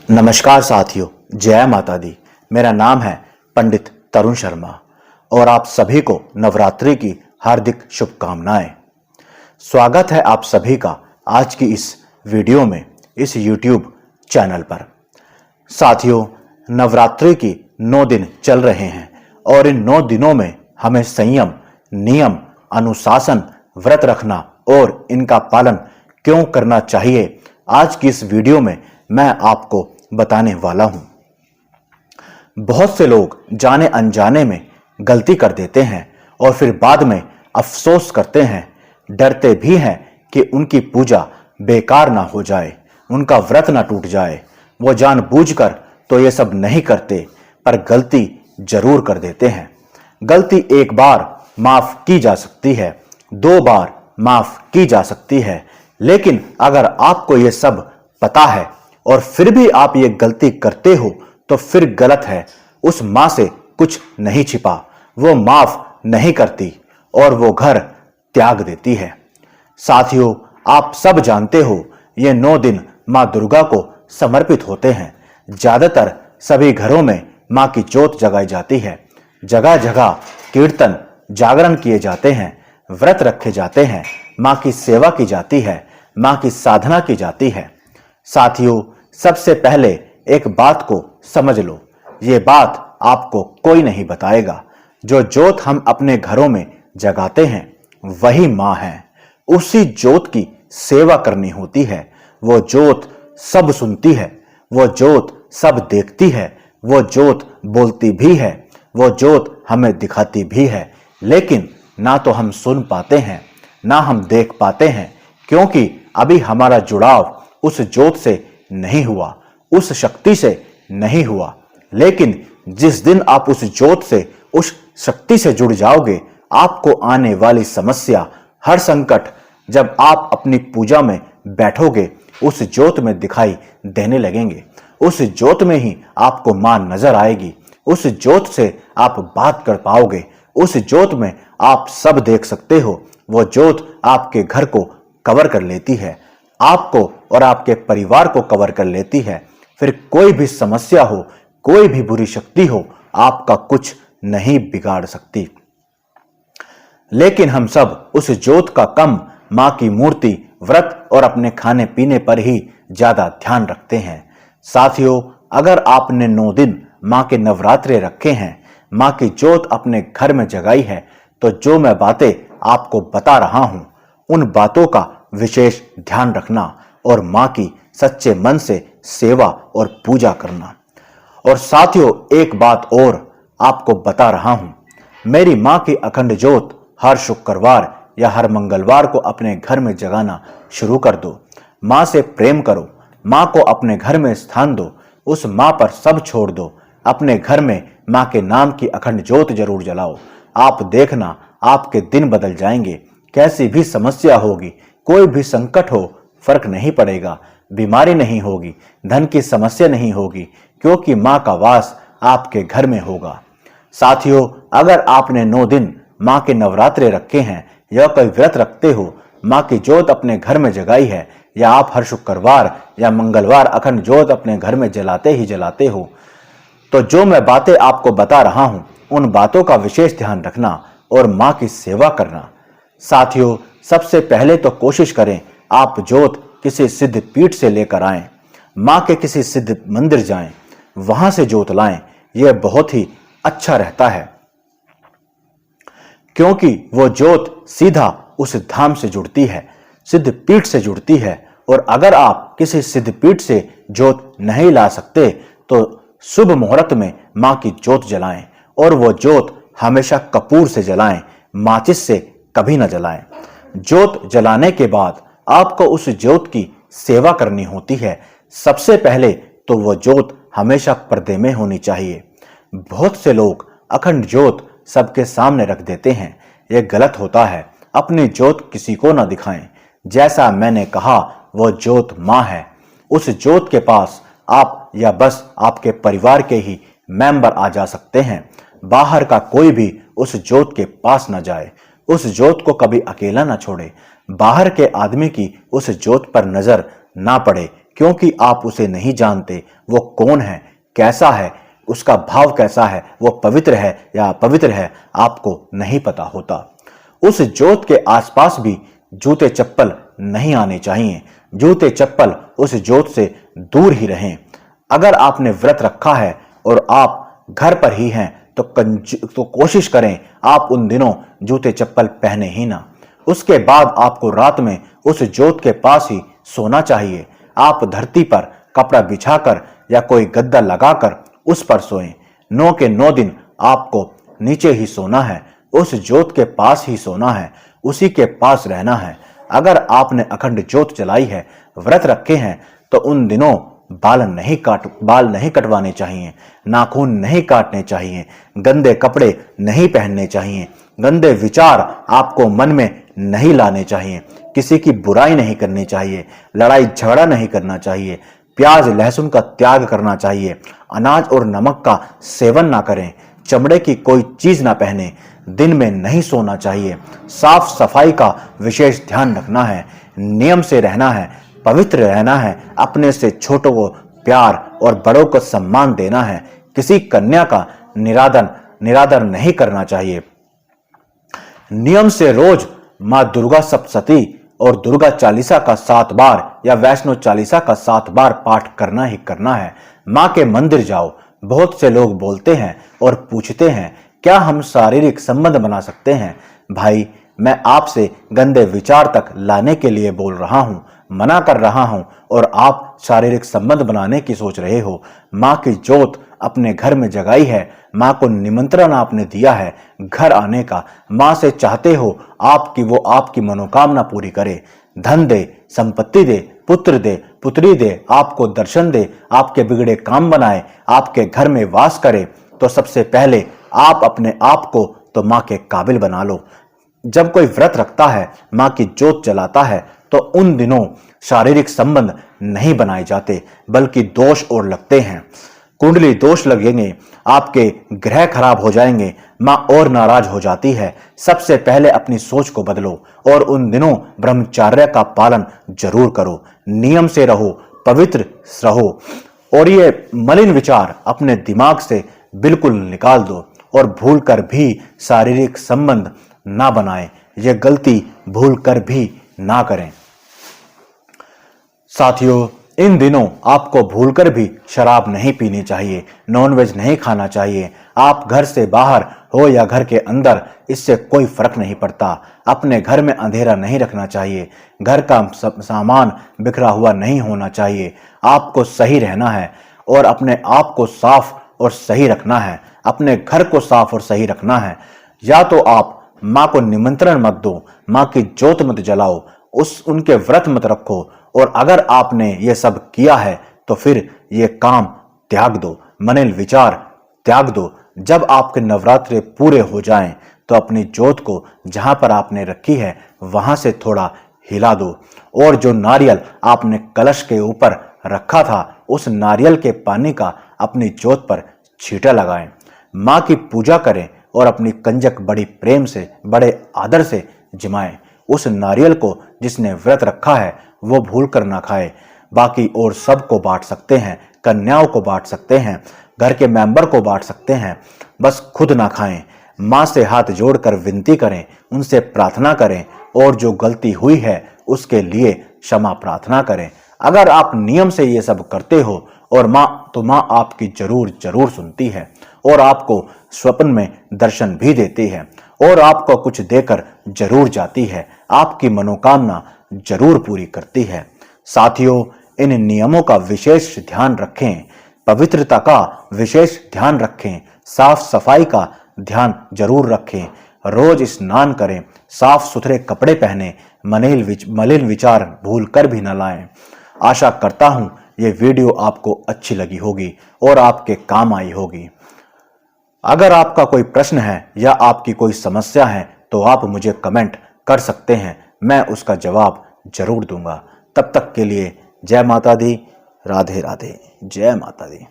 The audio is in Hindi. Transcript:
नमस्कार साथियों, जय माता दी। मेरा नाम है पंडित तरुण शर्मा और आप सभी को नवरात्रि की हार्दिक शुभकामनाएं। स्वागत है आप सभी का आज की इस वीडियो में, इस YouTube चैनल पर। साथियों, नवरात्रि की 9 दिन चल रहे हैं और इन 9 दिनों में हमें संयम, नियम, अनुशासन, व्रत रखना और इनका पालन क्यों करना चाहिए, आज की इस वीडियो में मैं आपको बताने वाला हूं। बहुत से लोग जाने अनजाने में गलती कर देते हैं और फिर बाद में अफसोस करते हैं, डरते भी हैं कि उनकी पूजा बेकार ना हो जाए, उनका व्रत ना टूट जाए। वो जानबूझकर तो ये सब नहीं करते, पर गलती जरूर कर देते हैं। गलती एक बार माफ की जा सकती है, 2 बार माफ की जा सकती है, लेकिन अगर आपको ये सब पता है और फिर भी आप ये गलती करते हो तो फिर गलत है। उस मां से कुछ नहीं छिपा, वो माफ नहीं करती और वो घर त्याग देती है। साथियों, आप सब जानते हो ये 9 दिन मां दुर्गा को समर्पित होते हैं। ज्यादातर सभी घरों में मां की जोत जगाई जाती है। जगह जगह कीर्तन, जागरण किए जाते हैं, व्रत रखे जाते हैं, मां की सेवा की जाती है, मां की साधना की जाती है। साथियों, सबसे पहले एक बात को समझ लो, ये बात आपको कोई नहीं बताएगा। जो जोत हम अपने घरों में जगाते हैं वही मां है। उसी जोत की सेवा करनी होती है। वो जोत सब सुनती है, वो जोत सब देखती है, वो जोत बोलती भी है, वो जोत हमें दिखाती भी है। लेकिन ना तो हम सुन पाते हैं, ना हम देख पाते हैं, क्योंकि अभी हमारा जुड़ाव उस जोत से नहीं हुआ, उस शक्ति से नहीं हुआ। लेकिन जिस दिन आप उस जोत से, उस शक्ति से जुड़ जाओगे, आपको आने वाली समस्या, हर संकट, जब आप अपनी पूजा में बैठोगे, उस जोत में दिखाई देने लगेंगे। उस जोत में ही आपको मां नजर आएगी। उस जोत से आप बात कर पाओगे। उस जोत में आप सब देख सकते हो। वो जोत आपके घर को कवर कर लेती है, आपको और आपके परिवार को कवर कर लेती है। फिर कोई भी समस्या हो, कोई भी बुरी शक्ति हो, आपका कुछ नहीं बिगाड़ सकती। लेकिन हम सब उस जोत का कम मां की मूर्ति, व्रत और अपने खाने पीने पर ही ज्यादा ध्यान रखते हैं। साथियों, अगर आपने 9 दिन मां के नवरात्रे रखे हैं, मां की जोत अपने घर में जगाई है, तो जो मैं बातें आपको बता रहा हूं, उन बातों का विशेष ध्यान रखना और मां की सच्चे मन से सेवा और पूजा करना। और साथियों, एक बात और आपको बता रहा हूं, मेरी मां की अखंड जोत हर शुक्रवार या हर मंगलवार को अपने घर में जगाना शुरू कर दो। मां से प्रेम करो, मां को अपने घर में स्थान दो, उस मां पर सब छोड़ दो। अपने घर में मां के नाम की अखंड जोत जरूर जलाओ। आप देखना, आपके दिन बदल जाएंगे। कैसी भी समस्या होगी, कोई भी संकट हो, फर्क नहीं पड़ेगा। बीमारी नहीं होगी, धन की समस्या नहीं होगी, क्योंकि मां का वास आपके घर में होगा। साथियों, अगर आपने 9 दिन मां के नवरात्रे रखे हैं या कोई व्रत रखते हो, मां की जोत अपने घर में जगाई है, या आप हर शुक्रवार या मंगलवार अखंड जोत अपने घर में जलाते ही जलाते हो, तो जो मैं बातें आपको बता रहा हूं, उन बातों का विशेष ध्यान रखना और मां की सेवा करना। साथियों, सबसे पहले तो कोशिश करें आप जोत किसी सिद्ध पीठ से लेकर आएं, मां के किसी सिद्ध मंदिर जाएं, वहां से जोत लाएं। यह बहुत ही अच्छा रहता है, क्योंकि वो जोत सीधा उस धाम से जुड़ती है, सिद्ध पीठ से जुड़ती है। और अगर आप किसी सिद्ध पीठ से जोत नहीं ला सकते, तो शुभ मुहूर्त में मां की जोत जलाएं, और वो जोत हमेशा कपूर से जलाएं, माचिस से कभी न जलाएं। जोत जलाने के बाद आपको उस जोत की सेवा करनी होती है। सबसे पहले तो वो जोत हमेशा पर्दे में होनी चाहिए। बहुत से लोग अखंड जोत सबके सामने रख देते हैं, यह गलत होता है। अपनी जोत किसी को ना दिखाएं। जैसा मैंने कहा, वो जोत मां है। उस जोत के पास आप या बस आपके परिवार के ही मेंबर आ जा सकते हैं। बाहर का कोई भी उस जोत के पास न जाए। उस जोत को कभी अकेला न छोड़े। बाहर के आदमी की उस जोत पर नजर ना पड़े, क्योंकि आप उसे नहीं जानते, वो कौन है, कैसा है, उसका भाव कैसा है, वो पवित्र है या अपवित्र है, आपको नहीं पता होता। उस जोत के आसपास भी जूते चप्पल नहीं आने चाहिए। जूते चप्पल उस जोत से दूर ही रहें। अगर आपने व्रत रखा है और आप घर पर ही हैं तो कोशिश करें आप उन दिनों जूते चप्पल पहने ही ना। उसके बाद आपको रात में उस जोत के पास ही सोना चाहिए। आप धरती पर कपड़ा बिछाकर या कोई गद्दा लगाकर उस पर सोएं। 9 के 9 दिन आपको नीचे ही सोना है, उस जोत के पास ही सोना है, उसी के पास रहना है। अगर आपने अखंड जोत जलाई है, व्रत रखे हैं, तो उन दिनों बाल नहीं कटवाने चाहिए, नाखून नहीं काटने चाहिए, गंदे कपड़े नहीं पहनने चाहिए, गंदे विचार आपको मन में नहीं लाने चाहिए, किसी की बुराई नहीं करनी चाहिए, लड़ाई झगड़ा नहीं करना चाहिए, प्याज लहसुन का त्याग करना चाहिए, अनाज और नमक का सेवन ना करें, चमड़े की कोई चीज ना पहने, दिन में नहीं सोना चाहिए, साफ सफाई का विशेष ध्यान रखना है, नियम से रहना है, पवित्र रहना है, अपने से छोटों को प्यार और बड़ों को सम्मान देना है, किसी कन्या का निरादर नहीं करना चाहिए। नियम से रोज माँ दुर्गा सप्तशती और दुर्गा चालीसा का 7 बार या वैष्णो चालीसा का 7 बार पाठ करना ही करना है। माँ के मंदिर जाओ। बहुत से लोग बोलते हैं और पूछते हैं, क्या हम शारीरिक संबंध बना सकते हैं? भाई, मैं आपसे गंदे विचार तक लाने के लिए बोल रहा हूं, मना कर रहा हूं, और आप शारीरिक संबंध बनाने की सोच रहे हो। माँ की जोत अपने घर में जगाई है, माँ को निमंत्रण आपने दिया है घर आने का। माँ से चाहते हो वो आपकी मनोकामना पूरी करे, धन दे, संपत्ति दे, पुत्र दे, पुत्री दे, आपको दर्शन दे, आपके बिगड़े काम बनाए, आपके घर में वास करे। तो सबसे पहले आप अपने आप को तो माँ के काबिल बना लो। जब कोई व्रत रखता है, माँ की जोत जलाता है, तो उन दिनों शारीरिक संबंध नहीं बनाए जाते, बल्कि दोष और लगते हैं। कुंडली दोष लगेंगे, आपके ग्रह खराब हो जाएंगे, माँ और नाराज हो जाती है। सबसे पहले अपनी सोच को बदलो और उन दिनों ब्रह्मचर्य का पालन जरूर करो, नियम से रहो, पवित्र रहो, और ये मलिन विचार अपने दिमाग से बिल्कुल निकाल दो और भूल कर भी शारीरिक संबंध ना बनाएं। ये गलती भूल कर भी ना करें। साथियों, इन दिनों आपको भूलकर भी शराब नहीं पीनी चाहिए, नॉनवेज नहीं खाना चाहिए। आप घर से बाहर हो या घर के अंदर, इससे कोई फर्क नहीं पड़ता। अपने घर में अंधेरा नहीं रखना चाहिए, घर का सामान बिखरा हुआ नहीं होना चाहिए। आपको सही रहना है और अपने आप को साफ और सही रखना है, अपने घर को साफ और सही रखना है। या तो आप माँ को निमंत्रण मत दो, माँ की जोत मत जलाओ, उनके व्रत मत रखो, और अगर आपने ये सब किया है तो फिर ये काम त्याग दो, मलिन विचार त्याग दो। जब आपके नवरात्रे पूरे हो जाएं तो अपनी जोत को जहां पर आपने रखी है वहां से थोड़ा हिला दो, और जो नारियल आपने कलश के ऊपर रखा था उस नारियल के पानी का अपनी जोत पर छींटा लगाएं। माँ की पूजा करें और अपनी कंजक बड़ी प्रेम से, बड़े आदर से जिमाएं। उस नारियल को जिसने व्रत रखा है वो भूल कर ना खाए। बाकी और सबको बांट सकते हैं, कन्याओं को बांट सकते हैं, घर के मेंबर को बांट सकते हैं, बस खुद ना खाएं। माँ से हाथ जोड़कर विनती करें, उनसे प्रार्थना करें, और जो गलती हुई है उसके लिए क्षमा प्रार्थना करें। अगर आप नियम से ये सब करते हो और माँ आपकी जरूर सुनती है और आपको स्वप्न में दर्शन भी देती है और आपको कुछ देकर जरूर जाती है, आपकी मनोकामना जरूर पूरी करती है। साथियों, इन नियमों का विशेष ध्यान रखें, पवित्रता का विशेष ध्यान रखें, साफ सफाई का ध्यान जरूर रखें, रोज स्नान करें, साफ सुथरे कपड़े पहने, मलिन विचार भूल कर भी न लाएं। आशा करता हूं ये वीडियो आपको अच्छी लगी होगी और आपके काम आई होगी। अगर आपका कोई प्रश्न है या आपकी कोई समस्या है तो आप मुझे कमेंट कर सकते हैं, मैं उसका जवाब जरूर दूंगा। तब तक के लिए जय माता दी, राधे राधे, जय माता दी।